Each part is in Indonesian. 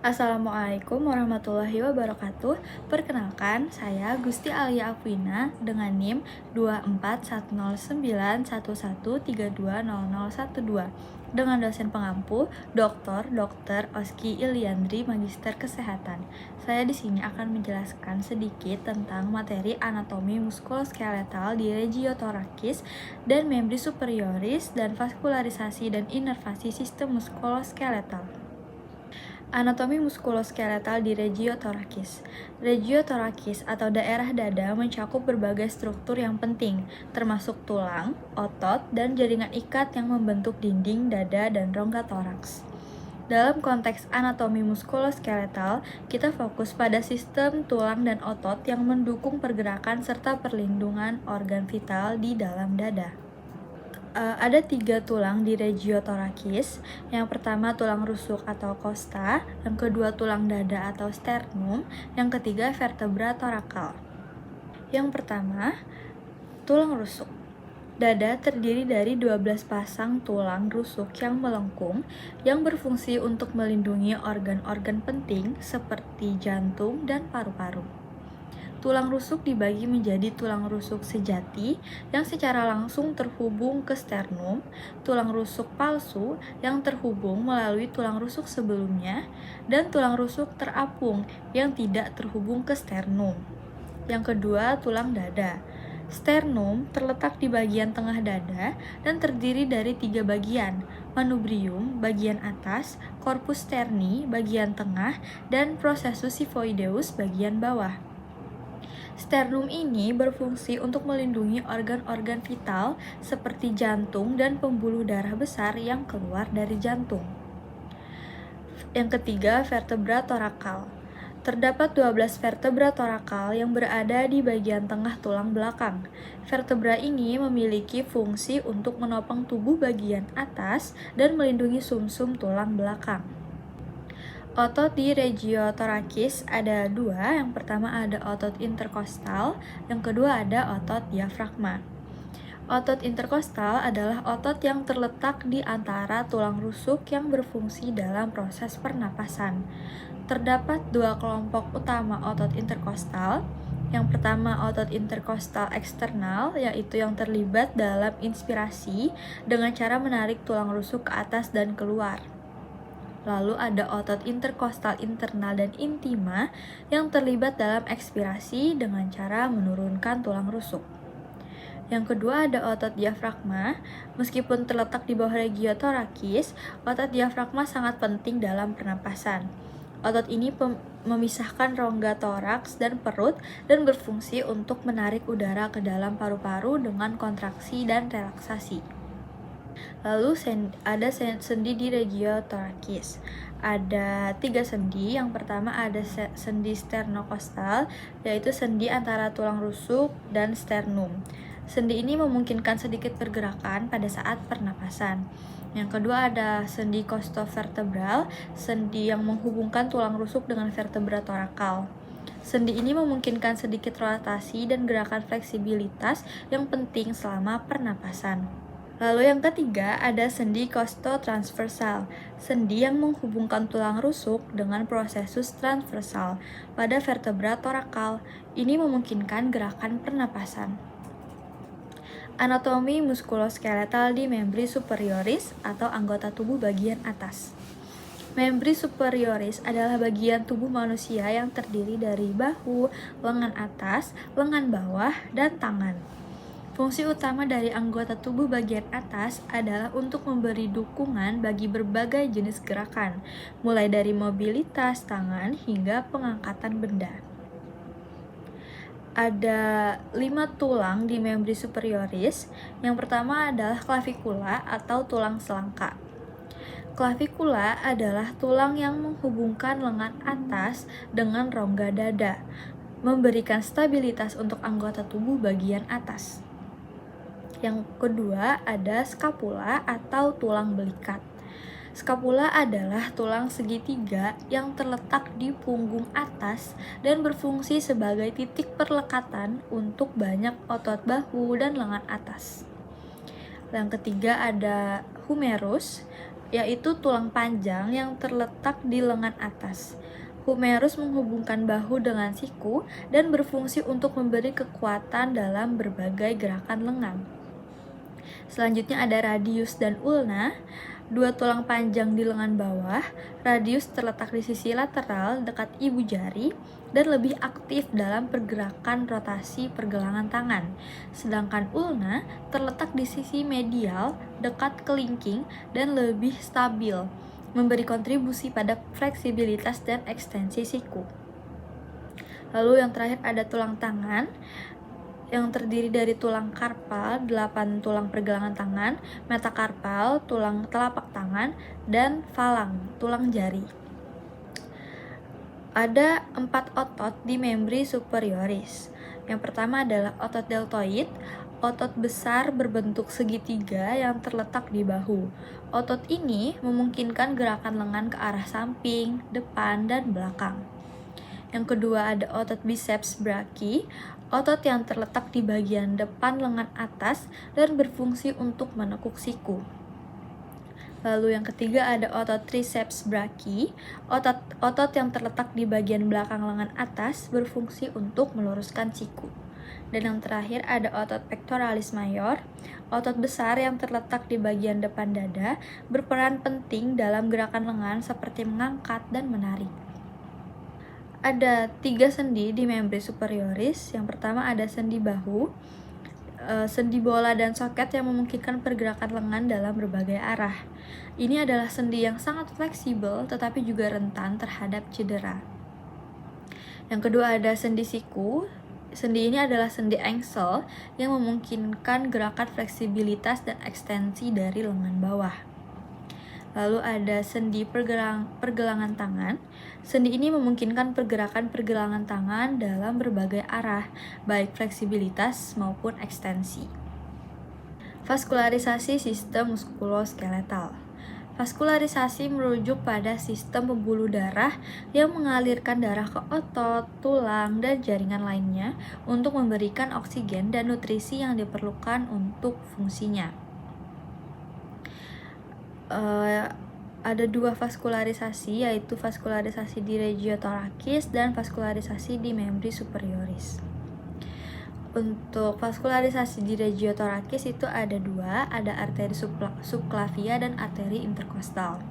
Assalamualaikum warahmatullahi wabarakatuh. Perkenalkan, saya Gusti Alia Afwina dengan NIM 2410911320012 dengan dosen pengampu Dr. Oski Iliandri Magister Kesehatan. Saya di sini akan menjelaskan sedikit tentang materi anatomi muskuloskeletal di regiotorakis dan membris superioris dan vaskularisasi dan inervasi sistem muskuloskeletal. Anatomi muskuloskeletal di regiotorakis. Regiotorakis atau daerah dada mencakup berbagai struktur yang penting, termasuk tulang, otot, dan jaringan ikat yang membentuk dinding dada dan rongga toraks. Dalam konteks anatomi muskuloskeletal, kita fokus pada sistem tulang dan otot yang mendukung pergerakan serta perlindungan organ vital di dalam dada. Ada 3 tulang di regiotorakis. Yang pertama tulang rusuk atau costa, yang kedua tulang dada atau sternum, yang ketiga vertebra torakal. Yang pertama, tulang rusuk. Dada terdiri dari 12 pasang tulang rusuk yang melengkung yang berfungsi untuk melindungi organ-organ penting seperti jantung dan paru-paru. Tulang rusuk dibagi menjadi tulang rusuk sejati yang secara langsung terhubung ke sternum, tulang rusuk palsu yang terhubung melalui tulang rusuk sebelumnya, dan tulang rusuk terapung yang tidak terhubung ke sternum. Yang kedua, tulang dada. Sternum terletak di bagian tengah dada dan terdiri dari 3 bagian, manubrium bagian atas, corpus sterni bagian tengah, dan processus xiphoideus bagian bawah. Sternum ini berfungsi untuk melindungi organ-organ vital seperti jantung dan pembuluh darah besar yang keluar dari jantung. Yang ketiga, vertebra torakal. Terdapat 12 vertebra torakal yang berada di bagian tengah tulang belakang. Vertebra ini memiliki fungsi untuk menopang tubuh bagian atas dan melindungi sumsum tulang belakang. Otot di regiotorakis ada 2, yang pertama ada otot interkostal, yang kedua ada otot diafragma. Otot interkostal adalah otot yang terletak di antara tulang rusuk yang berfungsi dalam proses pernapasan. Terdapat 2 kelompok utama otot interkostal. Yang pertama otot interkostal eksternal, yaitu yang terlibat dalam inspirasi dengan cara menarik tulang rusuk ke atas dan keluar. Lalu ada otot interkostal internal dan intima yang terlibat dalam ekspirasi dengan cara menurunkan tulang rusuk. Yang kedua ada otot diafragma. Meskipun terletak di bawah regiotorakis, otot diafragma sangat penting dalam pernapasan. Otot ini memisahkan rongga toraks dan perut dan berfungsi untuk menarik udara ke dalam paru-paru dengan kontraksi dan relaksasi. Lalu ada sendi di regiotorakis. Ada 3 sendi. Yang pertama ada sendi sternokostal, yaitu sendi antara tulang rusuk dan sternum. Sendi ini memungkinkan sedikit pergerakan pada saat pernapasan. Yang kedua ada sendi costovertebral, sendi yang menghubungkan tulang rusuk dengan vertebra torakal. Sendi ini memungkinkan sedikit rotasi dan gerakan fleksibilitas yang penting selama pernapasan. Lalu yang ketiga ada sendi costotransversal, sendi yang menghubungkan tulang rusuk dengan processus transversal pada vertebra torakal. Ini memungkinkan gerakan pernapasan. Anatomi muskuloskeletal di membris superioris atau anggota tubuh bagian atas. Membris superioris adalah bagian tubuh manusia yang terdiri dari bahu, lengan atas, lengan bawah, dan tangan. Fungsi utama dari anggota tubuh bagian atas adalah untuk memberi dukungan bagi berbagai jenis gerakan, mulai dari mobilitas tangan hingga pengangkatan benda. Ada 5 tulang di membris superioris. Yang pertama adalah clavikula atau tulang selangka. Clavikula adalah tulang yang menghubungkan lengan atas dengan rongga dada, memberikan stabilitas untuk anggota tubuh bagian atas. Yang kedua ada scapula atau tulang belikat. Scapula adalah tulang segitiga yang terletak di punggung atas dan berfungsi sebagai titik perlekatan untuk banyak otot bahu dan lengan atas. Yang ketiga ada humerus. yaitu tulang panjang yang terletak di lengan atas. Humerus menghubungkan bahu dengan siku dan berfungsi untuk memberi kekuatan dalam berbagai gerakan lengan. Selanjutnya ada radius dan ulna, dua tulang panjang di lengan bawah. Radius terletak di sisi lateral dekat ibu jari dan lebih aktif dalam pergerakan rotasi pergelangan tangan. Sedangkan ulna terletak di sisi medial dekat kelingking dan lebih stabil, memberi kontribusi pada fleksibilitas dan ekstensi siku. Lalu yang terakhir ada tulang tangan yang terdiri dari tulang karpal, 8 tulang pergelangan tangan, metakarpal, tulang telapak tangan, dan falang, tulang jari. Ada 4 otot di membri superioris. Yang pertama adalah otot deltoid, otot besar berbentuk segitiga yang terletak di bahu. Otot ini memungkinkan gerakan lengan ke arah samping, depan, dan belakang. Yang kedua ada otot biceps brachii, otot yang terletak di bagian depan lengan atas dan berfungsi untuk menekuk siku. Lalu yang ketiga ada otot triceps brachii, otot yang terletak di bagian belakang lengan atas berfungsi untuk meluruskan siku. Dan yang terakhir ada otot pectoralis major, otot besar yang terletak di bagian depan dada, berperan penting dalam gerakan lengan seperti mengangkat dan menarik. Ada 3 sendi di membri superioris. Yang pertama ada sendi bahu, sendi bola dan soket yang memungkinkan pergerakan lengan dalam berbagai arah. Ini adalah sendi yang sangat fleksibel tetapi juga rentan terhadap cedera. Yang kedua ada sendi siku. Sendi ini adalah sendi engsel yang memungkinkan gerakan fleksibilitas dan ekstensi dari lengan bawah. Lalu ada sendi pergelangan tangan. Sendi ini memungkinkan pergerakan pergelangan tangan dalam berbagai arah, baik fleksibilitas maupun ekstensi. Vaskularisasi sistem muskuloskeletal. Vaskularisasi merujuk pada sistem pembuluh darah yang mengalirkan darah ke otot, tulang, dan jaringan lainnya untuk memberikan oksigen dan nutrisi yang diperlukan untuk fungsinya. Ada 2 vaskularisasi, yaitu vaskularisasi di regiothoracis dan vaskularisasi di membri superioris. Untuk vaskularisasi di regiothoracis itu ada 2, ada arteri subclavia dan arteri interkostal.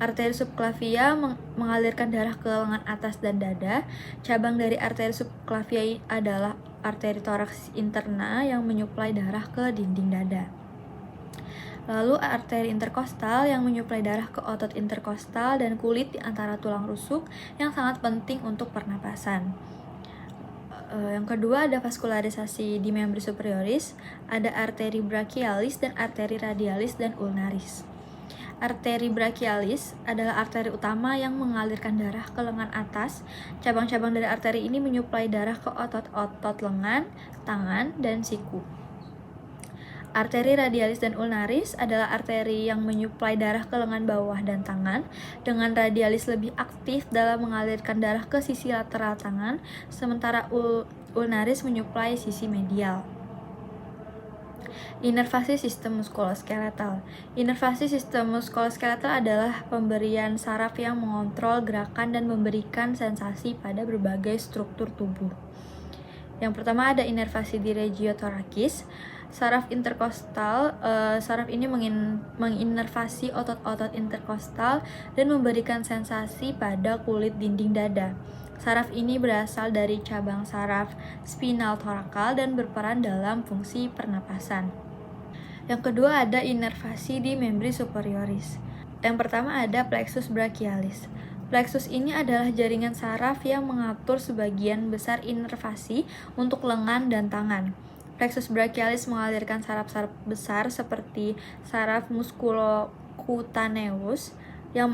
Arteri subclavia mengalirkan darah ke lengan atas dan dada. Cabang dari arteri subclavia adalah arteri thorax interna yang menyuplai darah ke dinding dada. Lalu arteri interkostal yang menyuplai darah ke otot interkostal dan kulit di antara tulang rusuk yang sangat penting untuk pernapasan. Yang kedua ada vaskularisasi di membri superioris, ada arteri brachialis dan arteri radialis dan ulnaris. Arteri brachialis adalah arteri utama yang mengalirkan darah ke lengan atas. Cabang-cabang dari arteri ini menyuplai darah ke otot-otot lengan, tangan, dan siku. Arteri radialis dan ulnaris adalah arteri yang menyuplai darah ke lengan bawah dan tangan, dengan radialis lebih aktif dalam mengalirkan darah ke sisi lateral tangan, sementara ulnaris menyuplai sisi medial. Inervasi sistem muskuloskeletal. Inervasi sistem muskuloskeletal adalah pemberian saraf yang mengontrol gerakan dan memberikan sensasi pada berbagai struktur tubuh. Yang pertama ada inervasi di regiothoracis. Saraf interkostal, saraf ini menginervasi otot-otot interkostal dan memberikan sensasi pada kulit dinding dada. Saraf ini berasal dari cabang saraf spinal thoracal dan berperan dalam fungsi pernapasan. Yang kedua ada inervasi di membri superioris. Yang pertama ada plexus brachialis. Plexus ini adalah jaringan saraf yang mengatur sebagian besar inervasi untuk lengan dan tangan. Plexus brachialis mengalirkan saraf-saraf besar seperti saraf musculocutaneus yang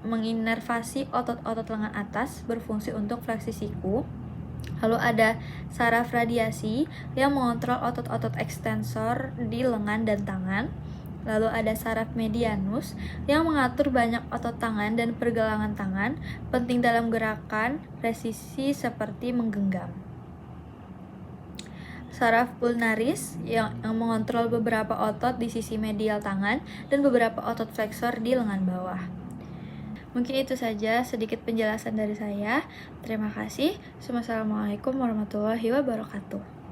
menginervasi otot-otot lengan atas, berfungsi untuk fleksi siku. Lalu ada saraf radiasi yang mengontrol otot-otot ekstensor di lengan dan tangan. Lalu ada saraf medianus yang mengatur banyak otot tangan dan pergelangan tangan, penting dalam gerakan presisi seperti menggenggam. saraf ulnaris yang mengontrol beberapa otot di sisi medial tangan dan beberapa otot flexor di lengan bawah. Mungkin itu saja sedikit penjelasan dari saya. Terima kasih. Wassalamualaikum warahmatullahi wabarakatuh.